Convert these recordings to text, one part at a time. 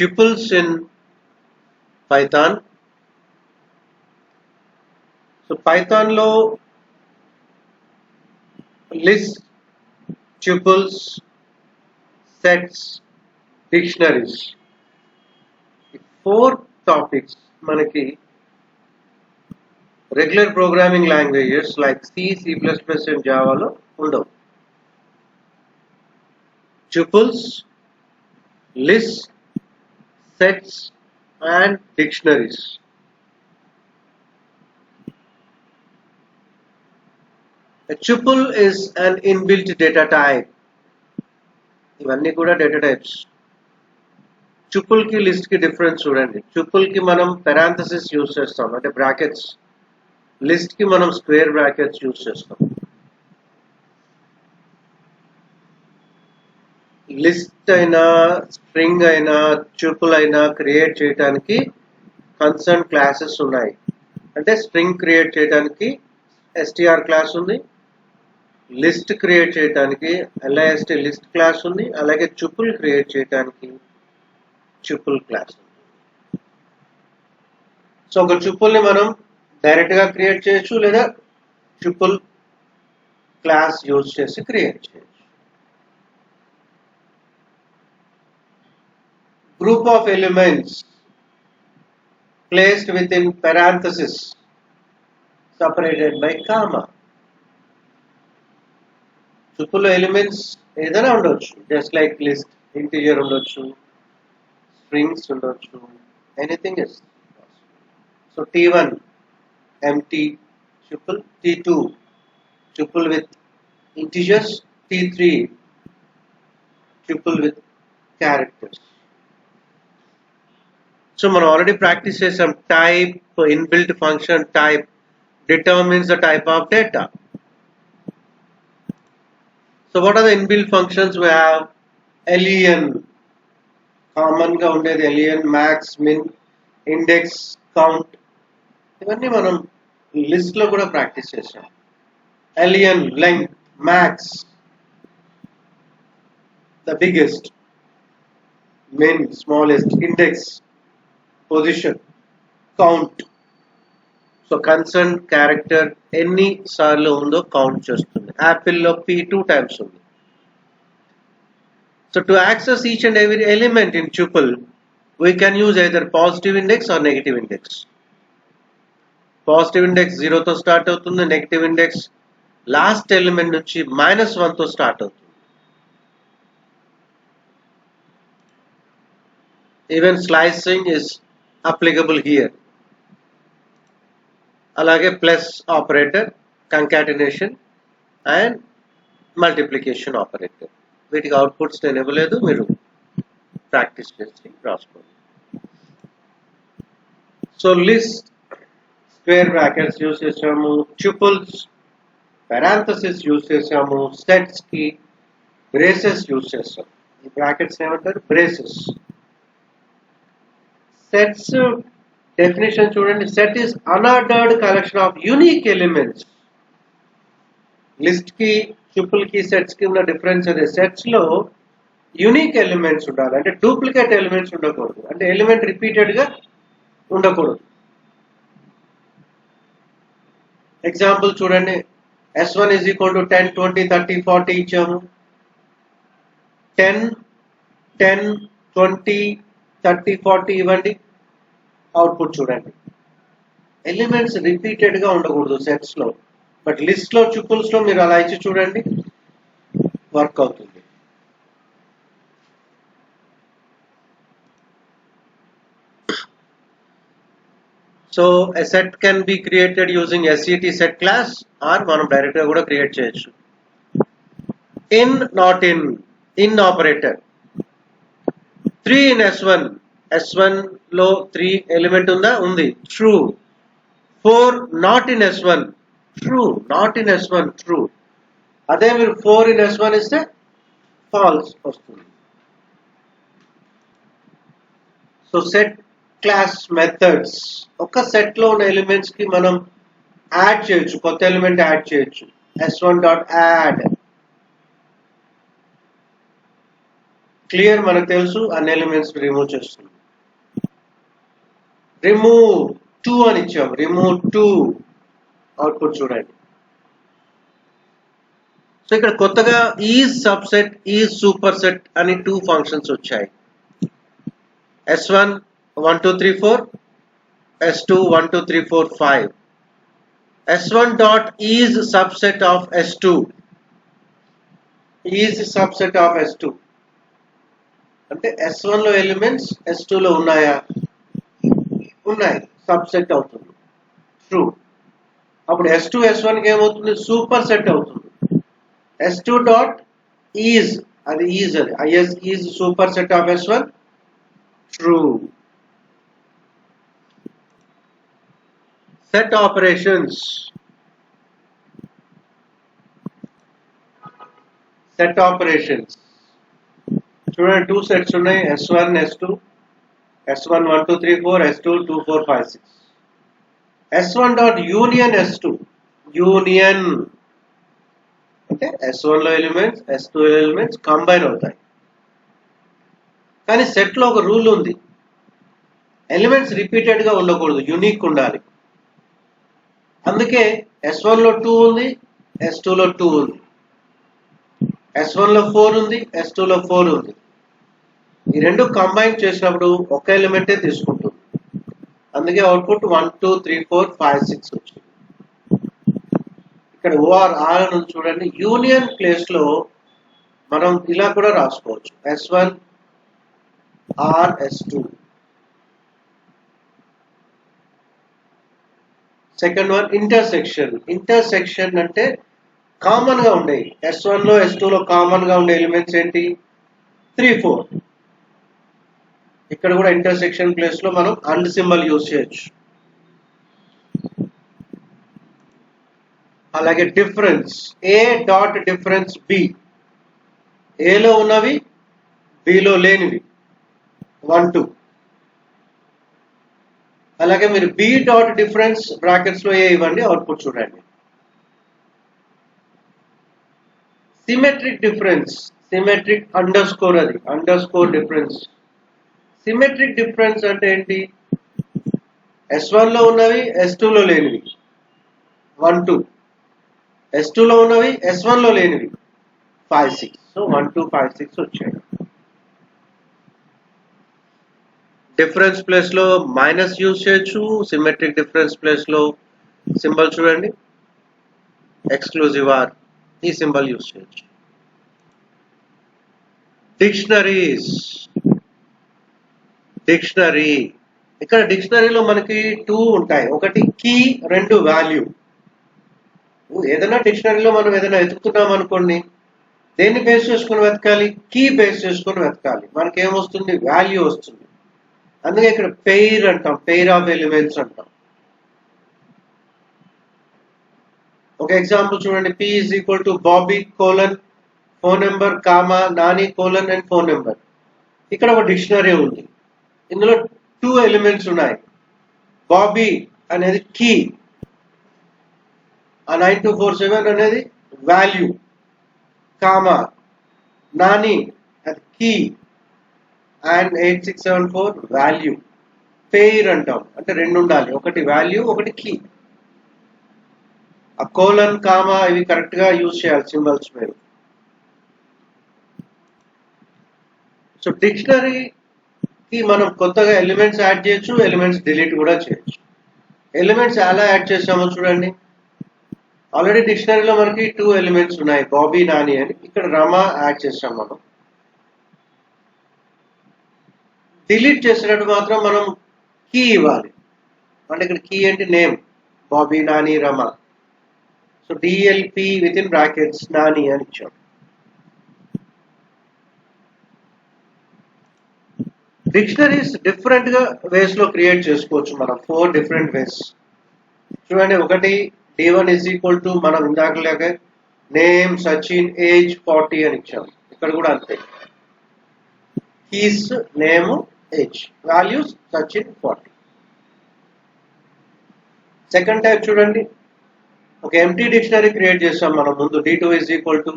tuples in Python. So Python lo list, tuples, sets, dictionaries. Four topics manaki regular programming languages like C, C++, and Java lo undavu. Tuples, lists, sets, and dictionaries. A tuple is an inbuilt data type. ఇవన్నీ కూడా data types. Tuple కి list కి difference చూడండి. Tuple కి మనం parenthesis use చేస్తాం, అంటే brackets. List కి మనం స్క్వేర్ బ్రాకెట్స్ యూజ్ చేస్తాం. లిస్ట్ అయినా స్ట్రింగ్ అయినా ట్యుపుల్ అయినా క్రియేట్ చేయడానికి కన్సర్న్ క్లాసెస్ ఉన్నాయి. అంటే స్ట్రింగ్ క్రియేట్ చేయడానికి str క్లాస్ ఉంది, లిస్ట్ క్రియేట్ చేయడానికి list లిస్ట్ క్లాస్ ఉంది, అలాగే ట్యుపుల్ క్రియేట్ చేయడానికి ట్యుపుల్ క్లాస్ ఉంది. సో ఒక ట్యుపుల్ ని మనం డైరెక్ట్ గా క్రియేట్ చేయొచ్చు, లేదా ట్యుపుల్ క్లాస్ యూజ్ చేసి క్రియేట్ చేయొచ్చు. Group of elements placed with in parenthesis separated by comma. Tuple elements ఏదైనా ఉండొచ్చు, జస్ట్ లైక్ లిస్ట్, ఇంటీజర్ ఉండొచ్చు, స్ట్రింగ్స్ ఉండొచ్చు, anything is. So T1 empty tuple, T2 tuple with integers, T3 tuple with characters. So మనం already practice చేసాం. Type, inbuilt function type determines the type of data. So what are the inbuilt functions? We have len, common గా ఉండేది len, max, min, index, count. ఇవన్నీ మనం list లో కూడా practice చేసాం. len, length, max, the biggest, min, smallest, index, position, count. So concern character ఎన్ని సార్లు ఉందో కౌంట్ చేస్తుంది. యాపిల్లో p 2 times ఉంది. So to access each and every element in tuple we can use either positive index or negative index. Positive index 0తో start అవుతుంది, negative index last element నుంచి -1తో స్టార్ట్ అవుతుంది. Even slicing is applicable here. అలాగే plus operator, concatenation and multiplication operator. వీటికి outputs నేను ఇవ్వలేదు, మీరు ప్రాక్టీస్ చేసి రాసుకోండి. So list, square brackets use చేసాము, ట్యుపుల్స్ పెరాంథసిస్ యూజ్ చేసాము, సెట్స్ కి బ్రేసెస్ యూజ్ చేస్తాం. ఈ బ్రాకెట్స్ ఏమంటారు? బ్రేసెస్. సెట్స్ డెఫినేషన్ చూడండి. Set is unordered collection of unique elements. List కి ట్యుపుల్ కి సెట్స్ కి ఉన్న డిఫరెన్స్ అదే. సెట్స్ లో యూనిక్ ఎలిమెంట్స్ ఉండాలి, అంటే డూప్లికేట్ ఎలిమెంట్స్ ఉండకూడదు, అంటే ఎలిమెంట్ రిపీటెడ్ గా ఉండకూడదు. ఎగ్జాంపుల్ చూడండి. S1 is equal to 10, 20, 30, 40 ఇచ్చాము. 10, 10, 20, 30, 40 ఇవ్వండి. అవుట్పుట్ చూడండి. ఎలిమెంట్స్ రిపీటెడ్ గా ఉండకూడదు సెట్స్ లో. బట్ లిస్ట్ లో, ట్యుపుల్స్ లో మీరు అలా ఇచ్చి చూడండి, వర్క్ అవుతుంది. So a set can be created using set set class, or మనం డైరెక్ట్ గా కూడా క్రియేట్ చేయొచ్చు. in, not in operator. 3 in S1. S1 లో 3 ఎలిమెంట్ ఉందా? ఉంది. True. 4 not in S1. True. not in S1. True. అదే మీరు 4 in S1 ఇస్తే ఫాల్స్ వస్తుంది. So set class methods. ఒక సెట్ లో ఉన్న ఎలిమెంట్స్ కి మనం యాడ్ చేయొచ్చు, కొత్త ఎలిమెంట్ యాడ్ చేయొచ్చు. S1.add. క్లియర్, మనకు తెలుసు అన్ని ఎలిమెంట్స్ రిమూవ్ చేస్తుంది. రిమూవ్ 2 అని ఇచ్చాం, రిమూవ్ 2 అవుట్పుట్ చూడండి. సో ఇక్కడ కొత్తగా is subset, is super set అని 2 ఫంక్షన్స్ వచ్చాయి. S1 1 2 3 4, S2 1 2 3 4 5. S1 dot is subset of S2, is subset of S2 అంటే S1 లో ఎలిమెంట్స్ S2 లో ఉన్నాయా? ఉన్నాయి, సబ్సెట్ అవుతుంది, ట్రూ. అప్పుడు S2 S1 కి ఏమవుతుంది? సూపర్ సెట్ అవుతుంది. S2 డాట్ ఈజ్, అది ఈజ్, అది IS is super set of S1, true. Set operations, set operations చూడండి, 2 సెట్స్ ఉన్నాయి, S1 S2, S1 1 2 3 4, S2 2 4 5 6. S1 dot union S2, union అంటే S1 లో ఎలిమెంట్స్ S2 లో ఎలిమెంట్స్ కంబైన్ అవుతాయి. కానీ సెట్ లో ఒక రూల్ ఉంది, ఎలిమెంట్స్ రిపీటెడ్ గా ఉండకూడదు, యూనిక్ ఉండాలి. అందుకే S1 లో 2 ఉంది, S2 లో 2 ఉంది, S1 లో 4 ఉంది, S2 లో 4 ఉంది. ఈ రెండు కంబైన్ చేసినప్పుడు ఒక ఎలిమెంటే తీసుకుంటుంది. అందుకే అవుట్పుట్ 1 2 3 4 5 6 వచ్చింది. ఇక్కడ ఓఆర్ ఆర్ అని చూడండి, యూనియన్ ప్లేస్ లో మనం ఇలా కూడా రాసుకోవచ్చు, S1 or S2. Second one intersection. Intersection అంటే కామన్ గా ఉండేవి, S1 లో S2 లో కామన్ గా ఉండే ఎలిమెంట్స్ ఏంటి? 3 4. ఇక్కడ కూడా ఇంటర్సెక్షన్ ప్లేస్ లో మనం అండ్ సింబల్ యూజ్ చేయొచ్చు. అలాగే difference, A dot difference B, ఏలో ఉన్నవి బిలో లేనివి 1 2. అలాగే మీరు బి డాట్ డిఫరెన్స్ బ్రాకెట్స్ లో ఏ ఇవ్వండి, అవుట్పుట్ చూడండి. Symmetric difference, symmetric underscore, అది underscore difference. Symmetric difference అంటే ఏంటి? S1 లో ఉన్నవి S2 లో లేనివి 1 2, S2 లో ఉన్నవి S1 లో లేనివి 5 6. సో 1 2 5 6 వచ్చాయి. డిఫరెన్స్ ప్లేస్ లో మైనస్ యూజ్ చేయొచ్చు, సిమెట్రిక్ డిఫరెన్స్ ప్లేస్ లో సింబల్ చూడండి, ఎక్స్క్లూజివ్ ఆర్, ఈ సింబల్ యూజ్ చేయొచ్చు. Dictionaries, dictionary. ఇక్కడ డిక్షనరీలో మనకి 2 ఉంటాయి, ఒకటి కీ, 2 వాల్యూ. ఏదైనా డిక్షనరీలో మనం ఏదైనా వెతుకుతున్నాం అనుకోండి, దేన్ని బేస్ చేసుకుని వెతకాలి? కీ బేస్ చేసుకుని వెతకాలి. మనకి ఏమొస్తుంది? వాల్యూ వస్తుంది. అందుకే ఇక్కడ పెయిర్ అంటాం, పెయిర్ ఆఫ్ ఎలిమెంట్స్ అంటాం. ఒక ఎగ్జాంపుల్ చూడండి, P is equal to Bobby colon phone number comma Nani colon and phone number. ఇక్కడ ఒక డిక్షనరీ ఉంది, ఇందులో 2 ఎలిమెంట్స్ ఉన్నాయి. బాబీ అనేది కీ, ఆ 9247 అనేది వాల్యూ, కామా నాని అది కీ అండ్ 8674 వాల్యూ. పెయిర్ అంటాం, అంటే 2 ఉండాలి, ఒకటి వాల్యూ ఒకటి కీ. ఆ కోలన్ కామా ఇవి కరెక్ట్ గా యూజ్ చేయాలి సింబల్స్ మీరు. సో డిక్షనరీకి మనం కొత్తగా ఎలిమెంట్స్ యాడ్ చేయొచ్చు, ఎలిమెంట్స్ డిలీట్ కూడా చేయొచ్చు. ఎలిమెంట్స్ ఎలా యాడ్ చేసామో చూడండి. ఆల్రెడీ డిక్షనరీలో మనకి 2 ఎలిమెంట్స్ ఉన్నాయి, బాబీ నాని అని. ఇక్కడ రమా యాడ్ చేసాం మనం. డిలీట్ చేసినట్టు మాత్రం మనం కీ ఇవ్వాలి, అంటే ఇక్కడ కీ ఏంటి? Name, Bobby Nani Rama. So DLP with in brackets Nani అని ఇచ్చాం. డిక్షనరీస్ డిఫరెంట్ గా వేస్ లో క్రియేట్ చేసుకోవచ్చు మనం, 4 డిఫరెంట్ వేస్. చూడండి, ఒకటి D1 ఈజ్ ఈక్వల్ టు మనం ఇందాకలాగే నేమ్ సచిన్ ఏజ్ 40 అని ఇచ్చాం. ఇక్కడ కూడా అంతే, keys name age, values Sachin 40. Second type చూడండి, ఒక ఎంటీ డిక్షనరీ క్రియేట్ చేసాం మనం. ముందు D2 is equal to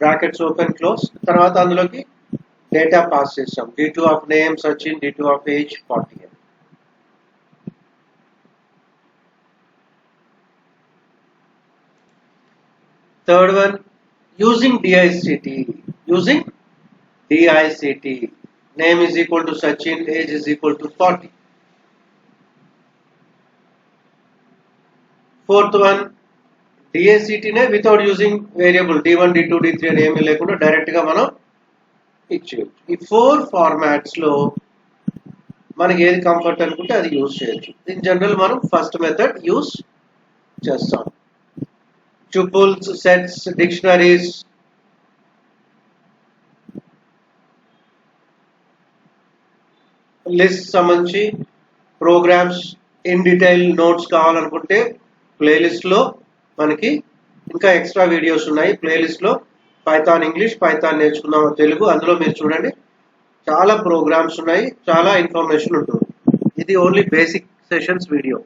brackets open close, తర్వాత అందులోకి డేటా పాస్ చేసాం, D2 of name Sachin, D2 of age 40. Third one, using DICT. Using DICT. Name is equal to Sachin, age is equal to 40. Fourth one, DICT ne without using variable D1, D2, D3 అని ఏమీ లేకుండా direct గా మనం ఇచ్చేయచ్చు. ఈ 4 formats లో మనకి ఏది comfort అనుకుంటే అది యూజ్ చేయొచ్చు. ఇన్ జనరల్ మనం ఫస్ట్ మెథడ్ యూజ్ చేస్తాం. ట్యుపుల్స్, సెట్స్, డిక్షనరీస్, లిస్ట్ సంబంధించి ప్రోగ్రామ్స్, ఇన్ డీటెయిల్ నోట్స్ కావాలనుకుంటే ప్లేలిస్ట్ లో మనకి ఇంకా ఎక్స్ట్రా వీడియోస్ ఉన్నాయి. ప్లేలిస్ట్ లో పైథాన్ ఇంగ్లీష్, పైథాన్ నేర్చుకున్నాం తెలుగు, అందులో మీరు చూడండి చాలా ప్రోగ్రామ్స్ ఉన్నాయి, చాలా ఇన్ఫర్మేషన్ ఉంటుంది. ఇది ఓన్లీ బేసిక్ సెషన్స్ వీడియో.